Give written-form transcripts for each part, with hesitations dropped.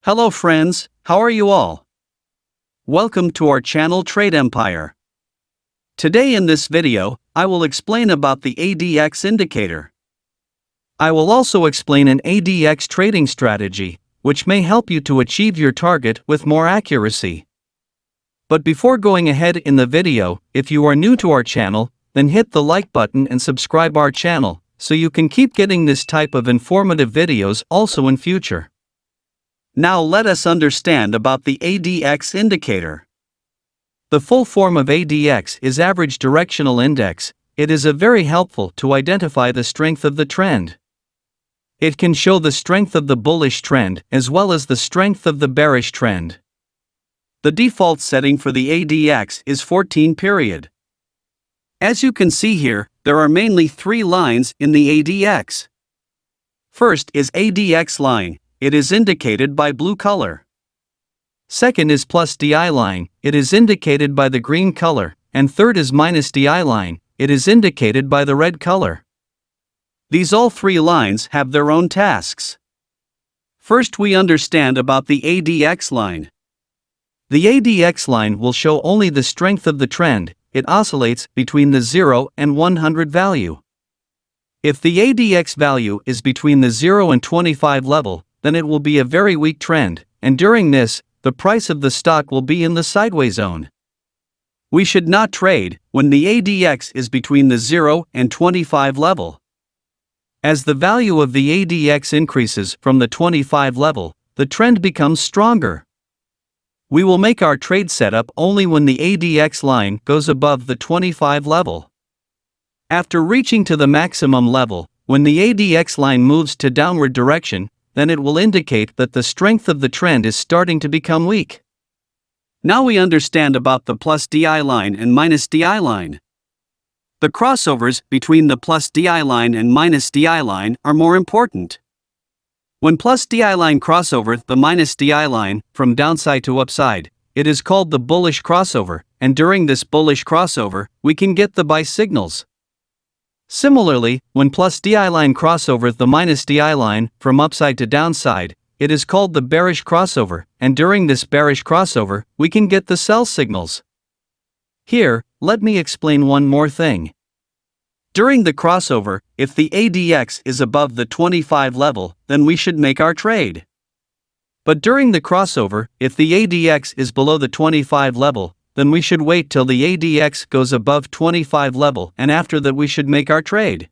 Hello friends, how are you all? Welcome to our channel Trade Empire. Today in this video, I will explain about the ADX indicator. I will also explain an ADX trading strategy, which may help you to achieve your target with more accuracy. But before going ahead in the video, if you are new to our channel, then hit the like button and subscribe our channel, so you can keep getting this type of informative videos also in future. Now let us understand about the ADX indicator. The full form of ADX is Average Directional Index. It is very helpful to identify the strength of the trend. It can show the strength of the bullish trend as well as the strength of the bearish trend. The default setting for the ADX is 14 period. As you can see here, there are mainly three lines in the ADX. First is ADX line. It is indicated by blue color. Second is plus DI line, it is indicated by the green color, and third is minus DI line, it is indicated by the red color. These all three lines have their own tasks. First we understand about the ADX line. The ADX line will show only the strength of the trend. It oscillates between the 0 and 100 value. If the ADX value is between the 0 and 25 level, then it will be a very weak trend, and during this, the price of the stock will be in the sideway zone. We should not trade when the ADX is between the 0 and 25 level. As the value of the ADX increases from the 25 level, the trend becomes stronger. We will make our trade setup only when the ADX line goes above the 25 level. After reaching to the maximum level, when the ADX line moves to downward direction, then it will indicate that the strength of the trend is starting to become weak. Now we understand about the plus DI line and minus DI line. The crossovers between the plus DI line and minus DI line are more important. When plus DI line crossover the minus DI line from downside to upside, it is called the bullish crossover, and during this bullish crossover, we can get the buy signals. Similarly, when plus DI line crossover the minus DI line from upside to downside, it is called the bearish crossover, and during this bearish crossover, we can get the sell signals. Here, let me explain one more thing. During the crossover, if the ADX is above the 25 level, then we should make our trade. But during the crossover, if the ADX is below the 25 level, then we should wait till the ADX goes above 25 level, and after that we should make our trade.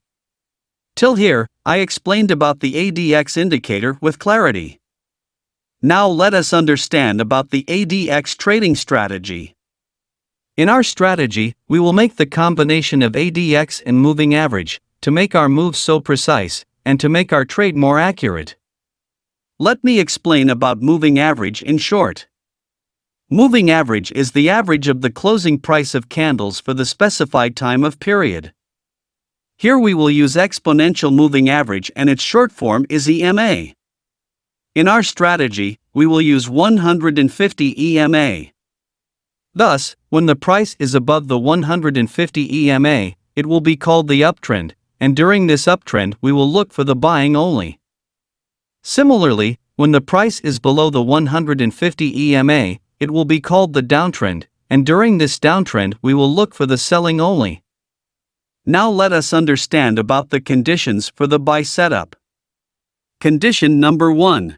Till here, I explained about the ADX indicator with clarity. Now let us understand about the ADX trading strategy. In our strategy, we will make the combination of ADX and moving average, to make our moves so precise, and to make our trade more accurate. Let me explain about moving average in short. Moving average is the average of the closing price of candles for the specified time of period. Here we will use exponential moving average and its short form is EMA. In our strategy, we will use 150 EMA. Thus, when the price is above the 150 EMA, it will be called the uptrend, and during this uptrend we will look for the buying only. Similarly, when the price is below the 150 EMA, it will be called the downtrend, and during this downtrend we will look for the selling only. Now let us understand about the conditions for the buy setup. Condition number 1.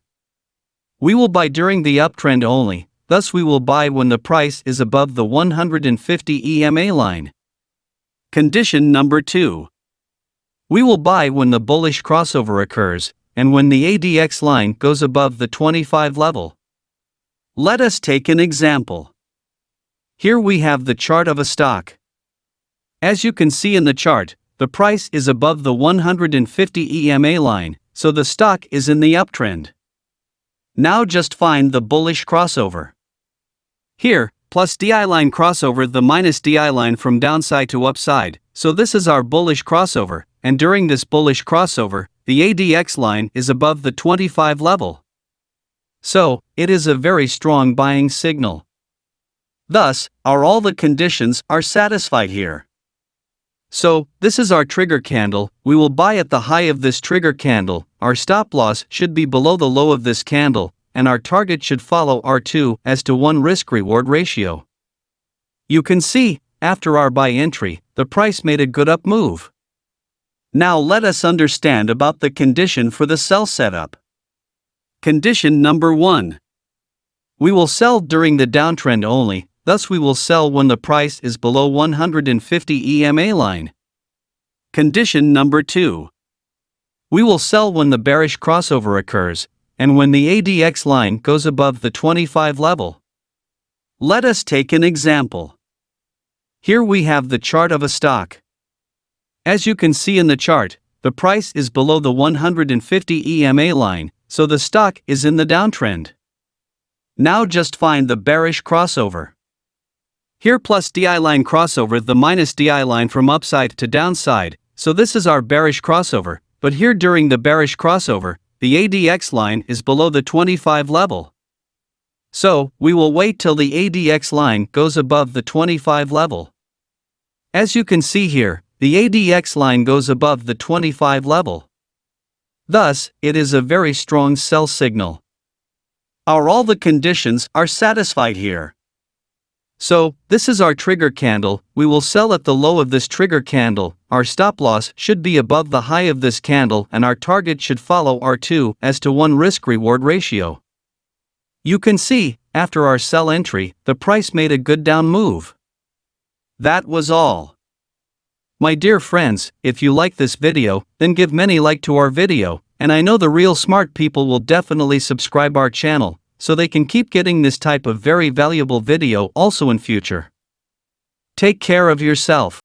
We will buy during the uptrend only, thus we will buy when the price is above the 150 EMA line. Condition number 2. We will buy when the bullish crossover occurs, and when the ADX line goes above the 25 level. Let us take an example. Here we have the chart of a stock. As you can see in the chart, the price is above the 150 EMA line, so the stock is in the uptrend. Now just find the bullish crossover. Here, plus DI line crossover the minus DI line from downside to upside, so this is our bullish crossover, and during this bullish crossover, the ADX line is above the 25 level. So, it is a very strong buying signal. Thus, all the conditions are satisfied here. So, this is our trigger candle, we will buy at the high of this trigger candle, our stop loss should be below the low of this candle, and our target should follow R2 as to 1 risk-reward ratio. You can see, after our buy entry, the price made a good up move. Now let us understand about the condition for the sell setup. Condition number 1. We will sell during the downtrend only, thus we will sell when the price is below 150 EMA line. Condition number 2. We will sell when the bearish crossover occurs, and when the ADX line goes above the 25 level. Let us take an example. Here we have the chart of a stock. As you can see in the chart, the price is below the 150 EMA line, so the stock is in the downtrend. Now just find the bearish crossover. Here plus DI line crossover the minus DI line from upside to downside, so this is our bearish crossover, but here during the bearish crossover, the ADX line is below the 25 level. So, we will wait till the ADX line goes above the 25 level. As you can see here, the ADX line goes above the 25 level. Thus, it is a very strong sell signal. All the conditions are satisfied here. So, this is our trigger candle, we will sell at the low of this trigger candle, our stop loss should be above the high of this candle and our target should follow R2 as to 1 risk-reward ratio. You can see, after our sell entry, the price made a good down move. That was all. My dear friends, if you like this video, then give many like to our video, and I know the real smart people will definitely subscribe our channel, so they can keep getting this type of very valuable video also in future. Take care of yourself.